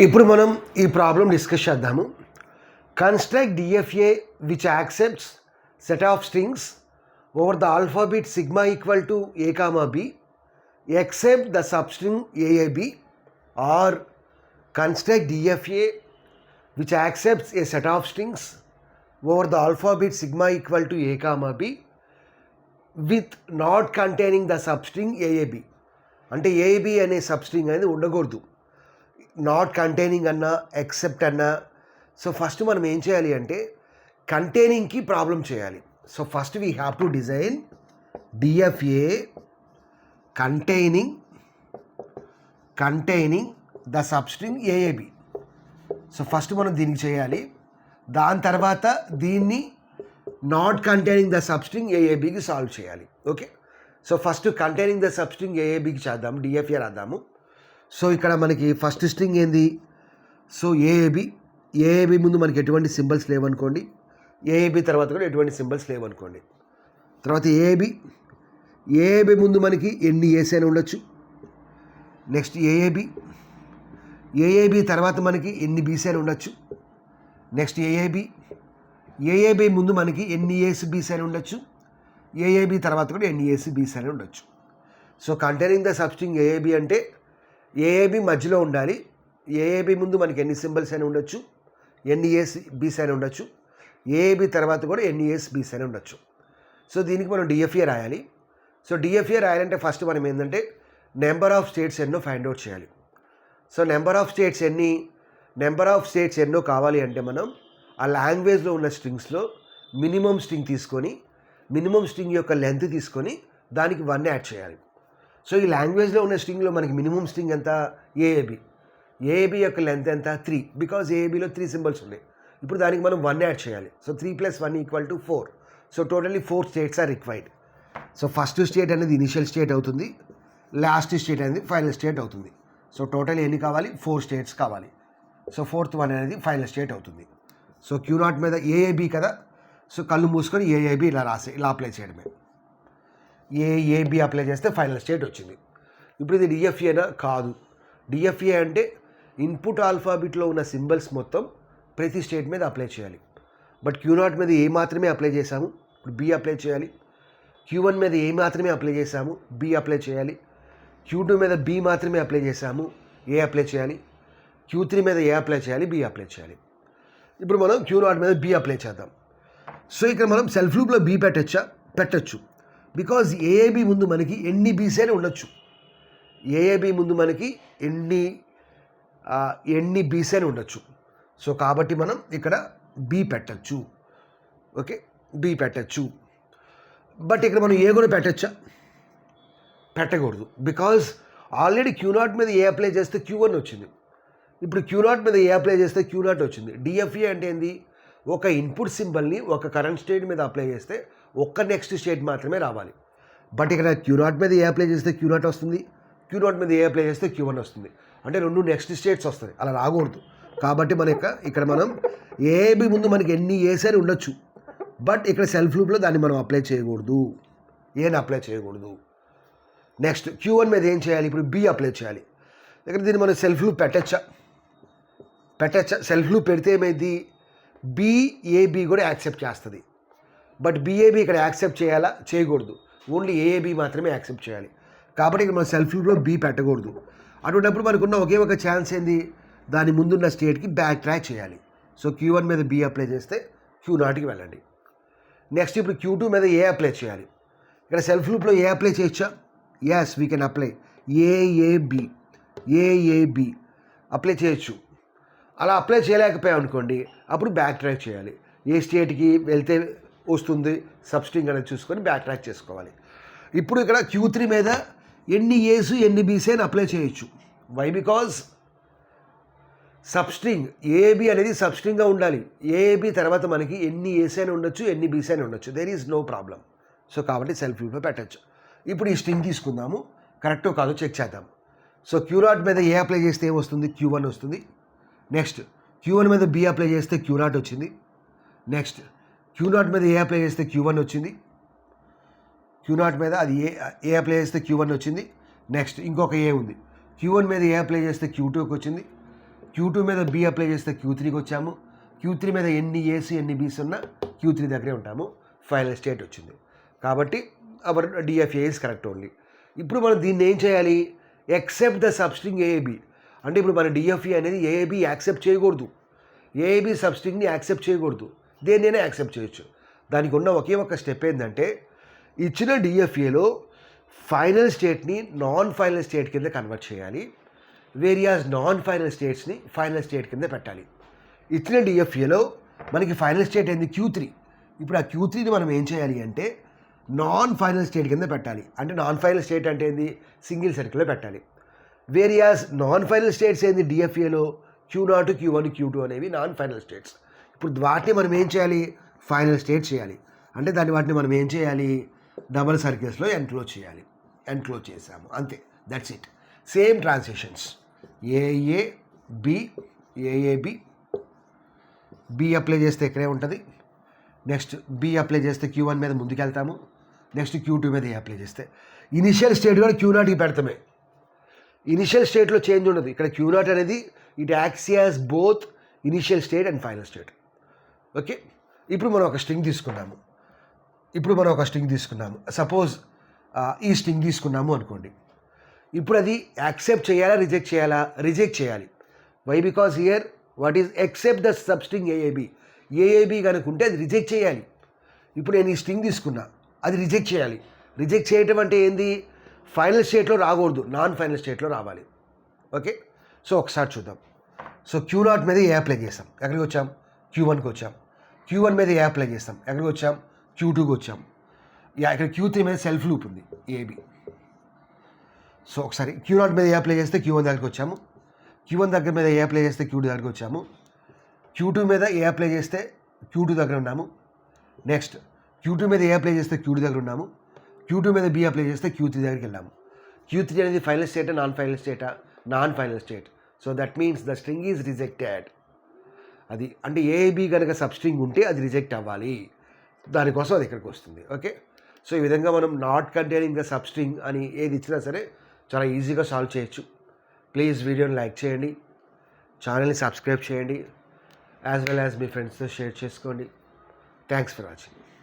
ఇప్పుడు మనం ఈ ప్రాబ్లం డిస్కస్ చేద్దాము. Construct DFA which accepts set of strings over the alphabet sigma equal to A comma B except the substring AAB, or construct DFA which accepts a set of strings over the alphabet sigma equal to A comma B with not containing the substring AAB. అంటే AAB అనే substring అనేది ఉండకూడదు, not containing అన్నా except అన్నా. So first మనం ఏం చేయాలి అంటే కంటైనింగ్కి ప్రాబ్లం చేయాలి. So first we have to design DFA containing the substring AAB. So first మనం దీనికి చేయాలి. దాని తర్వాత దీన్ని నాట్ కంటైనింగ్ ద సబ్స్ట్రింగ్ ఏఏబికి సాల్వ్ చేయాలి. Okay, so first containing the substring ఏఏబికి చేద్దాము, డిఎఫ్ఏ రాద్దాము. సో ఇక్కడ మనకి ఫస్ట్ స్ట్రింగ్ ఏంది? సో ఏఏబి ముందు మనకి ఎటువంటి సింబల్స్ లేవనుకోండి, ఏఏబి తర్వాత కూడా ఎటువంటి సింబల్స్ లేవనుకోండి. తర్వాత ఏఏబి ముందు మనకి ఎన్ని ఏస్ అయినా ఉండొచ్చు. నెక్స్ట్ ఏఏబి తర్వాత మనకి ఎన్ని బీస్ అయినా ఉండొచ్చు. నెక్స్ట్ ఏఏబి ముందు మనకి ఎన్ని ఏస్ బీస్ అయినా ఉండొచ్చు. ఏఏబి తర్వాత కూడా ఎన్ని ఏస్ బీస్ అయినా ఉండొచ్చు. So containing the substring AAB అంటే ఏఏబి మధ్యలో ఉండాలి. ఏఏబి ముందు మనకి ఎన్ని సింబల్స్ అయినా ఉండొచ్చు, ఎన్ని ఏస్ బీస్ అయినా ఉండొచ్చు. ఏఏబి తర్వాత కూడా ఎన్ని ఏస్ బీస్ అయినా ఉండొచ్చు. సో దీనికి మనం డిఎఫ్ఏ రాయాలి. సో డిఎఫ్ఏ రాయాలంటే ఫస్ట్ మనం ఏంటంటే నెంబర్ ఆఫ్ స్టేట్స్ ఎన్నో ఫైండ్ అవుట్ చేయాలి. సో నెంబర్ ఆఫ్ స్టేట్స్ ఎన్నో కావాలి అంటే మనం ఆ లాంగ్వేజ్లో ఉన్న స్ట్రింగ్స్లో మినిమం స్ట్రింగ్ తీసుకొని, మినిమం స్ట్రింగ్ యొక్క లెంత్ తీసుకొని దానికి 1 యాడ్ చేయాలి. సో ఈ లాంగ్వేజ్లో ఉన్న స్ట్రింగ్లో మనకి మినిమం స్ట్రింగ్ ఎంత? ఏఏబి యొక్క లెంత్ ఎంత? 3, బికాజ్ ఏఏబిలో 3 సింబల్స్ ఉన్నాయి. ఇప్పుడు దానికి మనం 1 యాడ్ చేయాలి. So 3 + 1 = 4. So totally 4 states are required. So first state అనేది ఇనిషియల్ స్టేట్ అవుతుంది, లాస్ట్ స్టేట్ అనేది ఫైనల్ స్టేట్ అవుతుంది. సో టోటల్ ఎన్ని కావాలి? 4 స్టేట్స్ కావాలి. సో 4th వన్ అనేది ఫైనల్ స్టేట్ అవుతుంది. సో Q0 మీద ఏఏబి కదా, సో కళ్ళు మూసుకొని ఏఏబి ఇలా అప్లై చేయడమే. ఏఏబి అప్లై చేస్తే ఫైనల్ స్టేట్ వచ్చింది. ఇప్పుడు ఇది డిఎఫ్ఏనా? కాదు. డిఎఫ్ఏ అంటే ఇన్పుట్ ఆల్ఫాబెట్లో ఉన్న సింబల్స్ మొత్తం ప్రతి స్టేట్ మీద అప్లై చేయాలి. బట్ Q0 మీద ఏ మాత్రమే అప్లై చేశాము, ఇప్పుడు బి అప్లై చేయాలి. Q1 మీద ఏ మాత్రమే అప్లై చేశాము, బి అప్లై చేయాలి. Q2 మీద బి మాత్రమే అప్లై చేశాము, ఏ అప్లై చేయాలి. Q3 మీద ఏ అప్లై చేయాలి, బి అప్లై చేయాలి. ఇప్పుడు మనం Q0 మీద బి అప్లై చేద్దాం. సో ఇక్కడ మనం సెల్ఫ్ లూప్లో బి పెట్టచ్చు. బికాజ్ ఏఏబి ముందు మనకి ఎన్ని బీస్ అయినా ఉండొచ్చు. ఏఏబి ముందు మనకి ఎన్ని బీస్ అయినా ఉండొచ్చు. సో కాబట్టి మనం ఇక్కడ బి పెట్టచ్చు. ఓకే, బి పెట్టచ్చు. బట్ ఇక్కడ మనం ఏ కూడా పెట్టకూడదు. బికాజ్ ఆల్రెడీ Q0 మీద ఏ అప్లై చేస్తే Q1 వచ్చింది. ఇప్పుడు Q0 మీద ఏ అప్లై చేస్తే Q0 వచ్చింది. డిఎఫ్ఏ అంటే ఏంది? ఒక ఇన్పుట్ సింబల్ని ఒక కరెంట్ స్టేట్ మీద అప్లై చేస్తే ఒక్క నెక్స్ట్ స్టేట్ మాత్రమే రావాలి. బట్ ఇక్కడ Q0 మీద ఏ అప్లై చేస్తే Q0 వస్తుంది, Q0 మీద ఏ అప్లై చేస్తే Q1 వస్తుంది. అంటే 2 నెక్స్ట్ స్టేట్స్ వస్తాయి, అలా రాకూడదు. కాబట్టి ఇక్కడ మనం ఏబి ముందు మనకి ఎన్ని ఏసైనా ఉండొచ్చు. బట్ ఇక్కడ సెల్ఫ్ లూప్లో దాన్ని మనం అప్లై చేయకూడదు, అప్లై చేయకూడదు. నెక్స్ట్ Q1 మీద ఏం చేయాలి? ఇప్పుడు బి అప్లై చేయాలి. ఇక్కడ దీన్ని మనం సెల్ఫ్ లూప్ పెట్టచ్చా? సెల్ఫ్ లూప్ పెడితే ఏమైంది? బిఏబి కూడా యాక్సెప్ట్ చేస్తుంది. బట్ బిఏబి ఇక్కడ యాక్సెప్ట్ చేయాలా? చేయకూడదు. ఓన్లీ ఏఏబి మాత్రమే యాక్సెప్ట్ చేయాలి. కాబట్టి ఇక్కడ మనం సెల్ఫ్ లూప్లో బి పెట్టకూడదు. అటువంటిప్పుడు మనకున్న ఒకే ఒక ఛాన్స్ ఏంది? దాని ముందున్న స్టేట్కి బ్యాక్ ట్రాక్ చేయాలి. సో Q1 మీద బి అప్లై చేస్తే Q0కి వెళ్ళండి. నెక్స్ట్ ఇప్పుడు Q2 మీద ఏ అప్లై చేయాలి. ఇక్కడ సెల్ఫ్ లూప్లో ఏ అప్లై చేయొచ్చా? Yes, we can apply. AAB apply చేయొచ్చు. అలా అప్లై చేయలేకపోయాం అనుకోండి, అప్పుడు బ్యాక్ ట్రాక్ చేయాలి. ఏ స్టేట్కి వెళ్తే వస్తుంది సబ్స్ట్రింగ్ అనేది చూసుకొని బ్యాక్ ట్రాక్ చేసుకోవాలి. ఇప్పుడు ఇక్కడ Q3 మీద ఎన్ని ఏస్ ఎన్ని బీస్ అయినా అప్లై చేయొచ్చు. వై? బికాజ్ సబ్స్ట్రింగ్ ఏబి అనేది సబ్స్ట్రింగ్గా ఉండాలి. ఏబి తర్వాత మనకి ఎన్ని ఏస్ అయినా ఉండొచ్చు, ఎన్ని బీస్ అయినా ఉండొచ్చు. There is no problem. So కాబట్టి సెల్ఫ్ లూప్లో పెట్టచ్చు. ఇప్పుడు ఈ స్ట్రింగ్ తీసుకుందాము, కరెక్టో కాదో చెక్ చేద్దాం. సో Q0 మీద ఏ అప్లై చేస్తే ఏమొస్తుంది? Q1 వస్తుంది. నెక్స్ట్ Q1 మీద బి అప్లై చేస్తే Q0 వచ్చింది. నెక్స్ట్ Q0 మీద ఏ అప్లై చేస్తే Q1 వచ్చింది. Q0 మీద అది ఏ అప్లై చేస్తే Q1 వచ్చింది. నెక్స్ట్ ఇంకొక ఏ ఉంది. Q1 మీద ఏ అప్లై చేస్తే Q2కి వచ్చింది. Q2 మీద B అప్లై చేస్తే Q3కి వచ్చాము. Q3 మీద ఎన్ని A's ఎన్ని B's ఉన్నా Q3 దగ్గరే ఉంటాము. ఫైనల్ స్టేట్ వచ్చింది. కాబట్టి our DFA is correct only. ఇప్పుడు మనం దీన్ని ఏం చేయాలి? Except the substring AAB. అంటే ఇప్పుడు మన DFA అనేది AAB యాక్సెప్ట్ చేయకూడదు. AAB సబ్స్ట్రింగ్ని యాక్సెప్ట్ చేయకూడదు. దేన్నైనా యాక్సెప్ట్ చేయొచ్చు. దానికి ఉన్న ఒకే ఒక స్టెప్ ఏంటంటే ఇచ్చిన DFAలో ఫైనల్ స్టేట్ని నాన్ ఫైనల్ స్టేట్ కింద కన్వర్ట్ చేయాలి. వేరియాస్ నాన్ ఫైనల్ స్టేట్స్ని ఫైనల్ స్టేట్ కింద పెట్టాలి. ఇచ్చిన DFAలో మనకి ఫైనల్ స్టేట్ ఏంది? Q3. ఇప్పుడు ఆ Q3ని మనం ఏం చేయాలి అంటే నాన్ ఫైనల్ స్టేట్ కింద పెట్టాలి. అంటే నాన్ ఫైనల్ స్టేట్ అంటే ఏంది? సింగిల్ సర్కిల్లో పెట్టాలి. వేరియాస్ నాన్ ఫైనల్ స్టేట్స్ ఏంది? DFAలో Q0, Q1, Q2 అనేవి నాన్ ఫైనల్ స్టేట్స్. ఇప్పుడు వాటిని మనం ఏం చేయాలి? ఫైనల్ స్టేట్ చేయాలి. అంటే వాటిని మనం ఏం చేయాలి? డబల్ సర్కిల్స్లో ఎన్క్లోజ్ చేయాలి. ఎన్క్లోజ్ చేసాము, అంతే, that's it. Same transitions AAB, AAB, B apply చేస్తే ఇక్కడే ఉంటుంది. నెక్స్ట్ B అప్లై చేస్తే Q1 మీద ముందుకెళ్తాము. నెక్స్ట్ Q2 మీద A అప్లై చేస్తే ఇనిషియల్ స్టేట్ కూడా Q0కి పెడతామే. ఇనిషియల్ స్టేట్లో చేంజ్ ఉండదు. ఇక్కడ Q0 అనేది it acts as both initial state and final state. Okay, ఇప్పుడు మనం ఒక స్ట్రింగ్ తీసుకున్నాము. సపోజ్ ఈ స్ట్రింగ్ తీసుకున్నాము అనుకోండి. ఇప్పుడు అది యాక్సెప్ట్ చేయాలా, రిజెక్ట్ చేయాలా? రిజెక్ట్ చేయాలి. Why? Because here what is except the substring AAB కనుకుంటే అది రిజెక్ట్ చేయాలి. ఇప్పుడు నేను ఈ స్ట్రింగ్ తీసుకున్నా, అది రిజెక్ట్ చేయాలి. రిజెక్ట్ చేయటం అంటే ఏంది? ఫైనల్ స్టేట్లో రాకూడదు, నాన్ ఫైనల్ స్టేట్లో రావాలి. ఓకే, సో ఒకసారి చూద్దాం. సో Q0 మీద A అప్లై చేస్తాం, ఎక్కడికి వచ్చాం? Q1కి వచ్చాం. Q1 మీద A అప్లై చేస్తాం, ఎక్కడికి వచ్చాం? Q2కి వచ్చాం. ఇక్కడ Q3 మీద సెల్ఫ్ లూప్ ఉంది AB. సో ఒకసారి Q0 మీద A అప్లై చేస్తే Q1 దగ్గరికి వచ్చాము. Q1 దగ్గర మీద A అప్లై చేస్తే Q2 దగ్గరికి వచ్చాము. Q2 మీద A అప్లై చేస్తే Q2 దగ్గర ఉన్నాము. నెక్స్ట్ Q2 మీద A అప్లై చేస్తే Q2 దగ్గర ఉన్నాము. Q2 మీద B అప్లై చేస్తే Q3 దగ్గరికి వెళ్ళాము. Q3 అనేది ఫైనల్ స్టేటా, నాన్ ఫైనల్ స్టేటా? Non final state. So that means the string is rejected. అది అంటే AAB కనుక సబ్స్ట్రింగ్ ఉంటే అది రిజెక్ట్ అవ్వాలి. దానికోసం అది ఇక్కడికి వస్తుంది. ఓకే, సో ఈ విధంగా మనం నాట్ కంటైనింగ్ ద సబ్స్ట్రింగ్ అని ఏది ఇచ్చినా సరే చాలా ఈజీగా సాల్వ్ చేయొచ్చు. ప్లీజ్ వీడియోని లైక్ చేయండి, ఛానల్ని సబ్స్క్రైబ్ చేయండి, యాజ్ వెల్ యాజ్ మీ ఫ్రెండ్స్తో షేర్ చేసుకోండి. Thanks for watching.